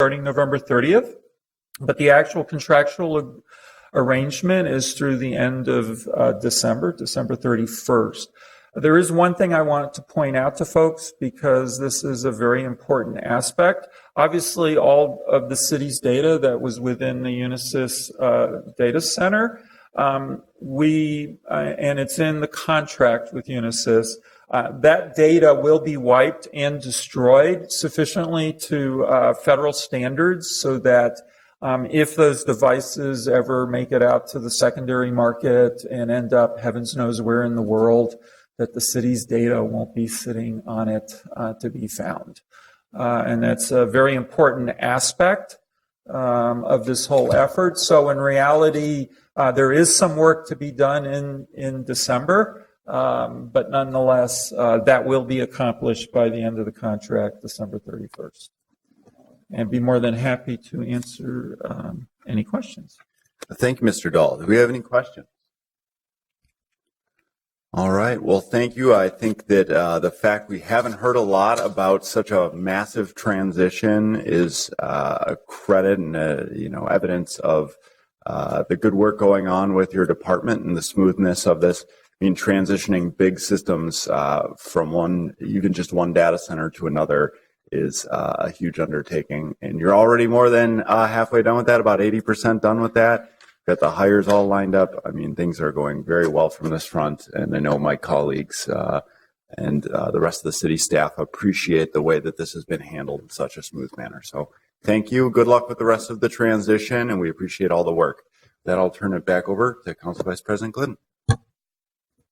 starting November 30th, but the actual contractual arrangement is through the end of December 31st. There is one thing I want to point out to folks because this is a very important aspect. Obviously, all of the city's data that was within the Unisys data center, and it's in the contract with Unisys, that data will be wiped and destroyed sufficiently to federal standards so that if those devices ever make it out to the secondary market and end up heavens knows where in the world, that the city's data won't be sitting on it to be found. And that's a very important aspect of this whole effort. So in reality, there is some work to be done in December, but nonetheless, that will be accomplished by the end of the contract, December 31st. And be more than happy to answer any questions. Thank you, Mr. Dahl. Do we have any questions? All right. Well, thank you. I think that the fact we haven't heard a lot about such a massive transition is a credit and evidence of the good work going on with your department and the smoothness of this. I mean, transitioning big systems from even just one data center to another is a huge undertaking. And you're already more than halfway done with that, about 80% done with that. Got the hires all lined up. I mean, things are going very well from this front, and I know my colleagues and the rest of the city staff appreciate the way that this has been handled in such a smooth manner. So thank you. Good luck with the rest of the transition, and we appreciate all the work. With that, I'll turn it back over to Council Vice President Glidden.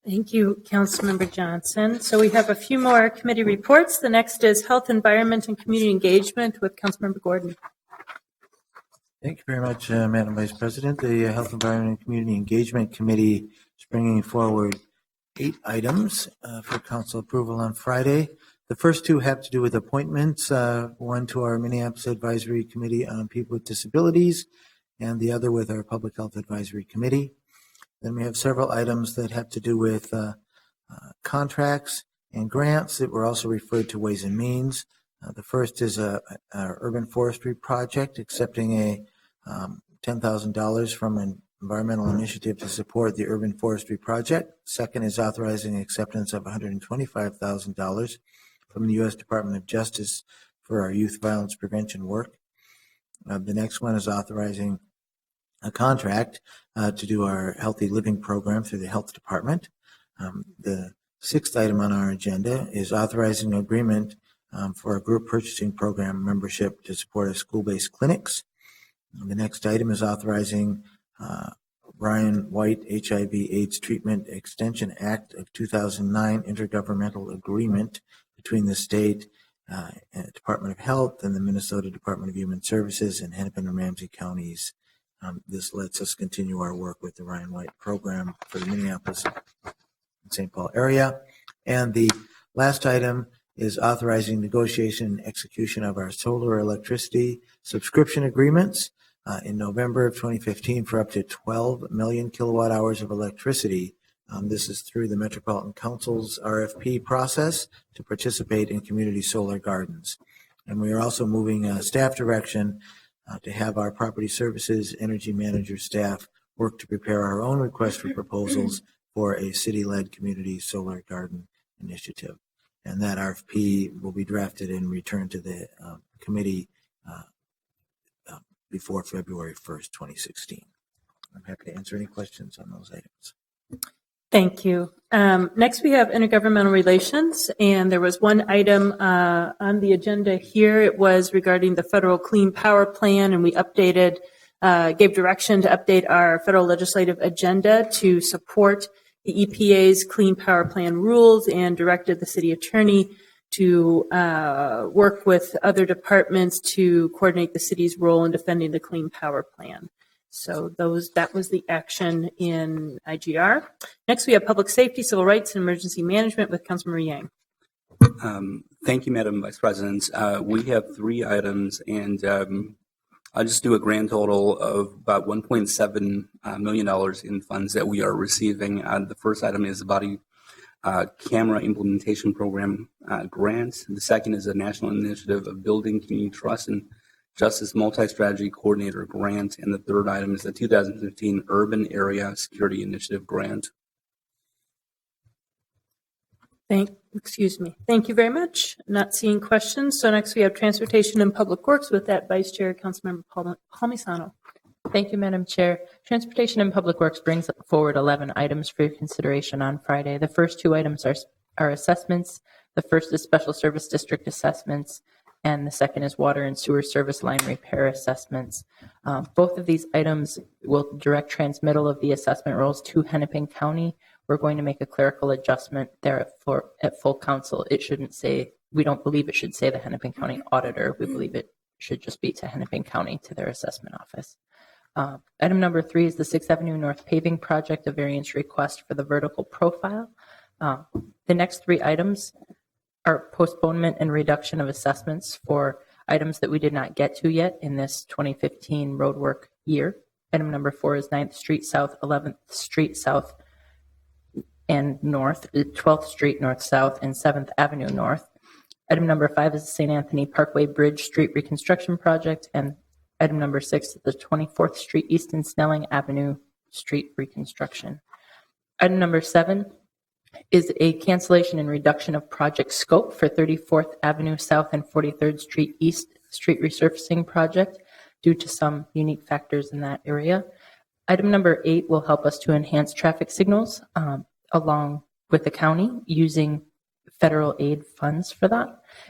Thank you, Councilmember Johnson. So we have a few more committee reports. The next is Health, Environment, and Community Engagement with Councilmember Gordon. Thank you very much, Madam Vice President. The Health, Environment, and Community Engagement Committee is bringing forward 8 items for council approval on Friday. The first 2 have to do with appointments, one to our Minneapolis Advisory Committee on People with Disabilities, and the other with our Public Health Advisory Committee. Then we have several items that have to do with contracts and grants that were also referred to Ways and Means. The first is our urban forestry project, accepting a $10,000 from an environmental initiative to support the urban forestry project. Second is authorizing acceptance of $125,000 from the U.S. Department of Justice for our youth violence prevention work. The next one is authorizing a contract to do our healthy living program through the health department. The 6th item on our agenda is authorizing an agreement for a group purchasing program membership to support our school-based clinics. The next item is authorizing Ryan White HIV/AIDS Treatment Extension Act of 2009 intergovernmental agreement between the state Department of Health and the Minnesota Department of Human Services and Hennepin and Ramsey counties. This lets us continue our work with the Ryan White program for the Minneapolis and St. Paul area. And the last item is authorizing negotiation and execution of our solar electricity subscription agreements in November of 2015 for up to 12 million kilowatt hours of electricity. This is through the Metropolitan Council's RFP process to participate in community solar gardens. And we are also moving staff direction to have our property services energy manager staff work to prepare our own request for proposals for a city-led community solar garden initiative. And that RFP will be drafted and returned to the committee before February 1st, 2016. I'm happy to answer any questions on those items. Thank you. Next, we have intergovernmental relations, and there was one item on the agenda here. It was regarding the federal Clean Power Plan, and we updated, gave direction to update our federal legislative agenda to support the EPA's Clean Power Plan rules and directed the city attorney to work with other departments to coordinate the city's role in defending the Clean Power Plan. So that was the action in IGR. Next, we have public safety, civil rights, and emergency management with Councilmember Yang. Thank you, Madam Vice President. We have 3 items, and I'll just do a grand total of about $1.7 million in funds that we are receiving. The first item is the body camera implementation program grant. The second is a national initiative of building community trust and Justice Multi-Strategy Coordinator Grant. And the third item is the 2015 Urban Area Security Initiative Grant. Thank you very much. Not seeing questions. So next we have Transportation and Public Works. With that, Vice Chair, Councilmember Palmisano. Thank you, Madam Chair. Transportation and Public Works brings forward 11 items for your consideration on Friday. The first two items are assessments. The first is Special Service District assessments, and the second is Water and Sewer Service Line Repair assessments. Both of these items will direct transmittal of the assessment rolls to Hennepin County. We're going to make a clerical adjustment there at full council. It shouldn't say, we don't believe it should say the Hennepin County Auditor. We believe it should just be to Hennepin County, to their assessment office. Item number 3 is the 6th Avenue North paving project, a variance request for the vertical profile. The next 3 items are postponement and reduction of assessments for items that we did not get to yet in this 2015 roadwork year. Item number 4 is 9th Street South, 11th Street South and North, 12th Street North South, and 7th Avenue North. Item number 5 is the St. Anthony Parkway Bridge Street Reconstruction Project, and item number 6 is the 24th Street East and Snelling Avenue Street Reconstruction. Item number 7 is a cancellation and reduction of project scope for 34th Avenue South and 43rd Street East Street Resurfacing Project due to some unique factors in that area. Item number 8 will help us to enhance traffic signals along with the county using federal aid funds for that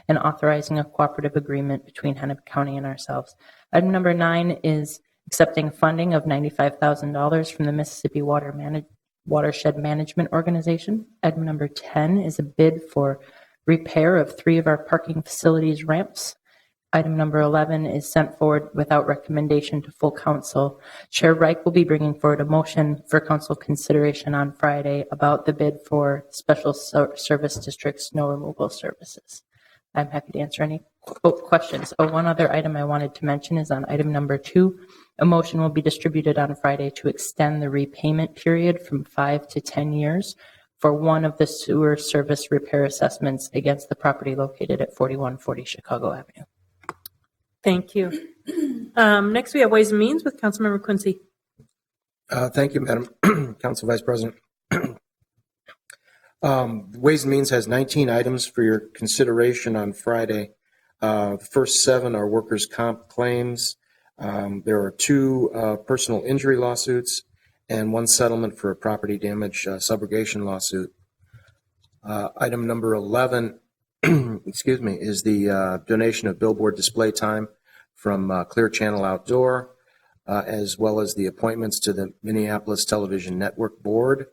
and authorizing a cooperative agreement between Hennepin County and ourselves. Item number 9 is accepting funding of $95,000 from the Mississippi Watershed Management Organization. Item number 10 is a bid for repair of 3 of our parking facilities ramps. Item number 11 is sent forward without recommendation to full council. Chair Reich will be bringing forward a motion for council consideration on Friday about the bid for Special Service District snow removal services. I'm happy to answer any questions. One other item I wanted to mention is on item number 2. A motion will be distributed on Friday to extend the repayment period from 5 to 10 years for one of the sewer service repair assessments against the property located at 4140 Chicago Avenue. Thank you. Next, we have Ways and Means with Councilmember Quincy. Thank you, Madam Council Vice President. Ways and Means has 19 items for your consideration on Friday. The first 7 are workers' comp claims. There are 2 personal injury lawsuits and 1 settlement for a property damage subrogation lawsuit. Item number 11 is the donation of billboard display time from Clear Channel Outdoor, as well as the appointments to the Minneapolis Television Network Board.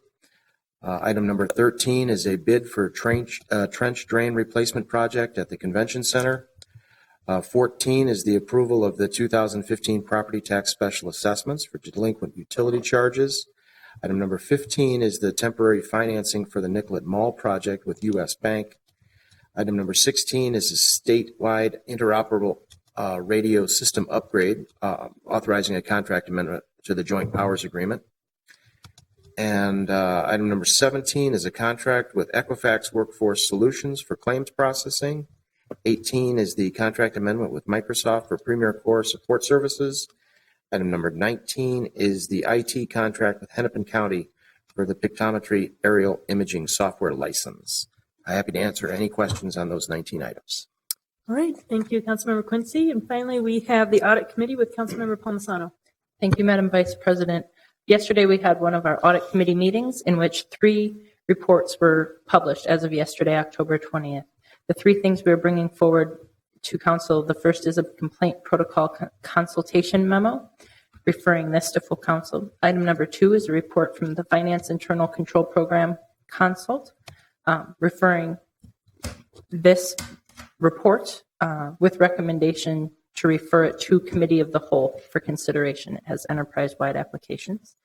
Item number 13 is a bid for trench drain replacement project at the Convention Center. 14 is the approval of the 2015 property tax special assessments for delinquent utility charges. Item number 15 is the temporary financing for the Nicollet Mall project with U.S. Bank. Item number 16 is a statewide interoperable radio system upgrade, authorizing a contract amendment to the Joint Powers Agreement. And item number 17 is a contract with Equifax Workforce Solutions for claims processing. 18 is the contract amendment with Microsoft for Premier Core support services. Item number 19 is the IT contract with Hennepin County for the pictometry aerial imaging software license. I'm happy to answer any questions on those 19 items. All right. Thank you, Councilmember Quincy. And finally, we have the Audit Committee with Councilmember Palmisano. Thank you, Madam Vice President. Yesterday, we had one of our Audit Committee meetings in which 3 reports were published as of yesterday, October 20th. The 3 things we are bringing forward to Council, the first is a complaint protocol consultation memo, referring this to full Council. Item number 2 is a report from the Finance Internal Control Program consult, referring this report with recommendation to refer it to Committee of the Whole for consideration. It has enterprise-wide applications.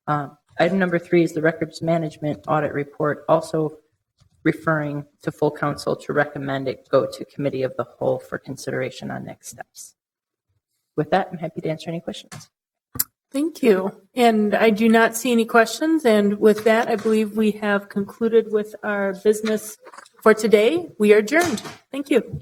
Item number 3 is the Records Management Audit Report, also referring to full Council to recommend it go to Committee of the Whole for consideration on next steps. With that, I'm happy to answer any questions. Thank you. And I do not see any questions. And with that, I believe we have concluded with our business for today. We are adjourned. Thank you.